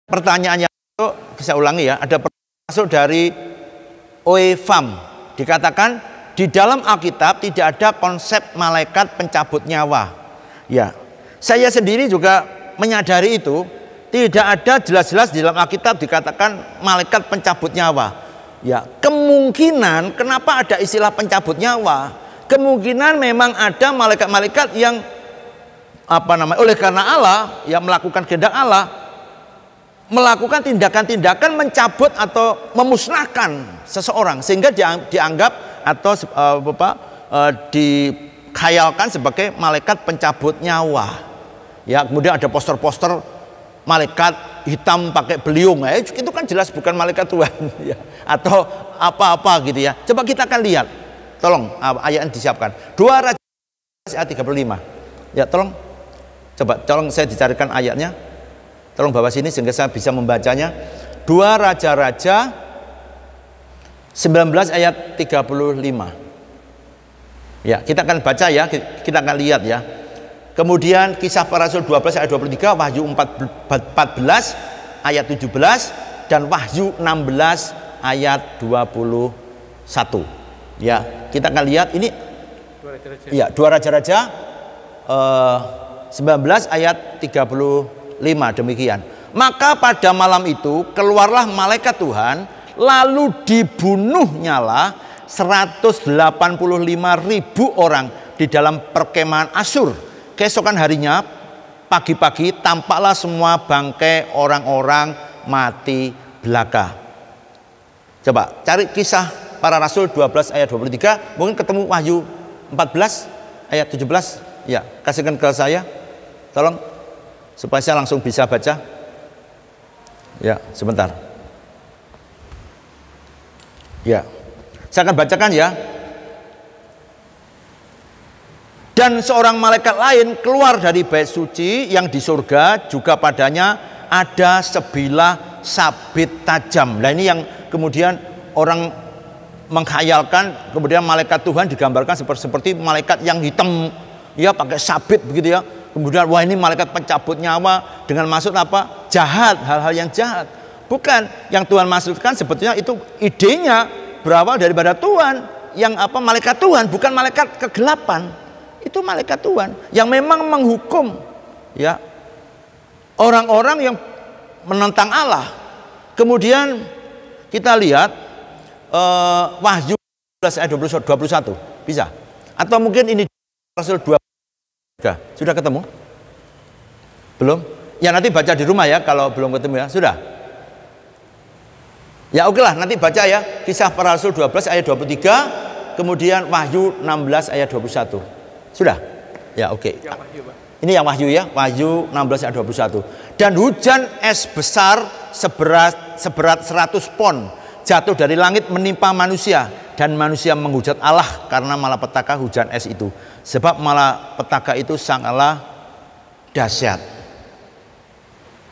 Pertanyaannya itu saya ulangi ya, ada masuk dari Oefam, dikatakan di dalam Alkitab tidak ada konsep malaikat pencabut nyawa. Ya, saya sendiri juga menyadari itu, tidak ada jelas-jelas di dalam Alkitab dikatakan malaikat pencabut nyawa. Ya, kemungkinan kenapa ada istilah pencabut nyawa? Kemungkinan memang ada malaikat-malaikat yang oleh karena Allah yang melakukan kehendak Allah, melakukan tindakan-tindakan mencabut atau memusnahkan seseorang sehingga dianggap atau dikhayalkan sebagai malaikat pencabut nyawa. Ya, kemudian ada poster-poster malaikat hitam pakai beliung, itu kan jelas bukan malaikat Tuhan ya, atau apa-apa gitu ya. Coba kita akan lihat, tolong ayatnya disiapkan. 2 Raja ayat 35. Ya, tolong saya dicarikan ayatnya. Tolong bawa sini sehingga saya bisa membacanya. 2 Raja-Raja 19 ayat 35. Ya, kita akan baca ya, kita akan lihat ya. Kemudian Kisah Para Rasul 12 ayat 23, Wahyu 14 ayat 17 dan Wahyu 16 ayat 21. Ya, kita akan lihat ini. 2 Raja-Raja 19 ayat 35. Demikian. Maka pada malam itu keluarlah malaikat Tuhan, lalu dibunuhnyalah 185.000 orang di dalam perkemahan Asyur. Keesokan harinya pagi-pagi tampaklah semua bangkai orang-orang mati belaka. Coba cari Kisah Para Rasul 12 ayat 23, mungkin ketemu Wahyu 14 ayat 17. Ya, kasihkan ke saya, tolong, supaya saya langsung bisa baca. Ya, sebentar. Ya, saya akan bacakan ya. Dan seorang malaikat lain keluar dari bait suci yang di surga, juga padanya ada sebilah sabit tajam. Nah, ini yang kemudian orang menghayalkan, kemudian malaikat Tuhan digambarkan seperti malaikat yang hitam, ya, pakai sabit begitu ya. Kemudian wah, ini malaikat pencabut nyawa dengan maksud apa? Jahat, hal-hal yang jahat. Bukan, yang Tuhan maksudkan sebetulnya itu idenya berawal daripada Tuhan, yang malaikat Tuhan, bukan malaikat kegelapan. Itu malaikat Tuhan yang memang menghukum ya orang-orang yang menentang Allah. Kemudian kita lihat Wahyu 12 ayat 21 bisa, atau mungkin ini Rasul 2. Sudah ketemu? Belum? Ya, nanti baca di rumah ya kalau belum ketemu ya. Sudah? Ya, oke lah, nanti baca ya Kisah Para Rasul 12 ayat 23, kemudian Wahyu 16 ayat 21. Sudah? Ya, oke. Ini yang Wahyu ya, Wahyu 16 ayat 21. Dan hujan es besar seberat 100 pon jatuh dari langit menimpa manusia, dan manusia menghujat Allah karena malapetaka hujan es itu, sebab malapetaka itu sangatlah dahsyat.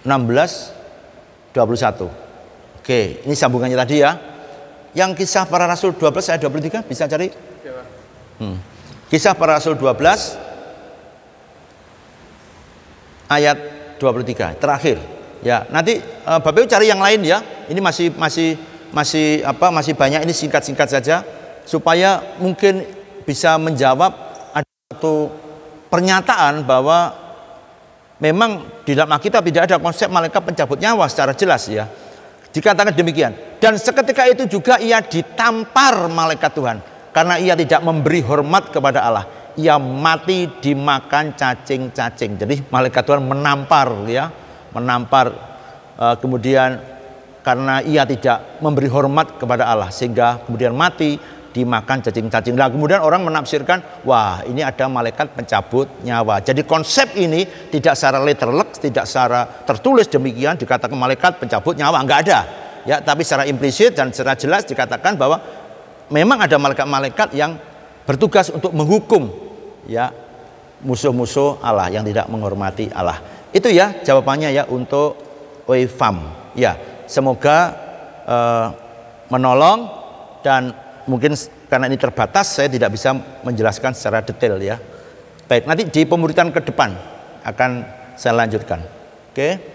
16:21. Oke, ini sambungannya tadi ya. Yang Kisah Para Rasul 12 ayat 23 bisa cari? Kisah Para Rasul 12 ayat 23 terakhir. Ya, nanti Bapak Ibu cari yang lain ya. Ini masih banyak, ini singkat-singkat saja supaya mungkin bisa menjawab ada satu pernyataan bahwa memang di dalam Alkitab tidak ada konsep malaikat pencabut nyawa secara jelas ya. Dikatakan demikian. Dan seketika itu juga ia ditampar malaikat Tuhan karena ia tidak memberi hormat kepada Allah. Ia mati dimakan cacing-cacing. Jadi malaikat Tuhan menampar ya, kemudian karena ia tidak memberi hormat kepada Allah sehingga kemudian mati dimakan cacing-cacing. Nah, kemudian orang menafsirkan, wah, ini ada malaikat pencabut nyawa. Jadi konsep ini tidak secara letterlek, tidak secara tertulis demikian dikatakan malaikat pencabut nyawa, enggak ada. Ya, tapi secara implisit dan secara jelas dikatakan bahwa memang ada malaikat-malaikat yang bertugas untuk menghukum ya musuh-musuh Allah yang tidak menghormati Allah. Itu ya jawabannya ya untuk Oefam. Ya, semoga menolong, dan mungkin karena ini terbatas saya tidak bisa menjelaskan secara detail ya. Baik, nanti di pemuritan ke depan akan saya lanjutkan. Oke.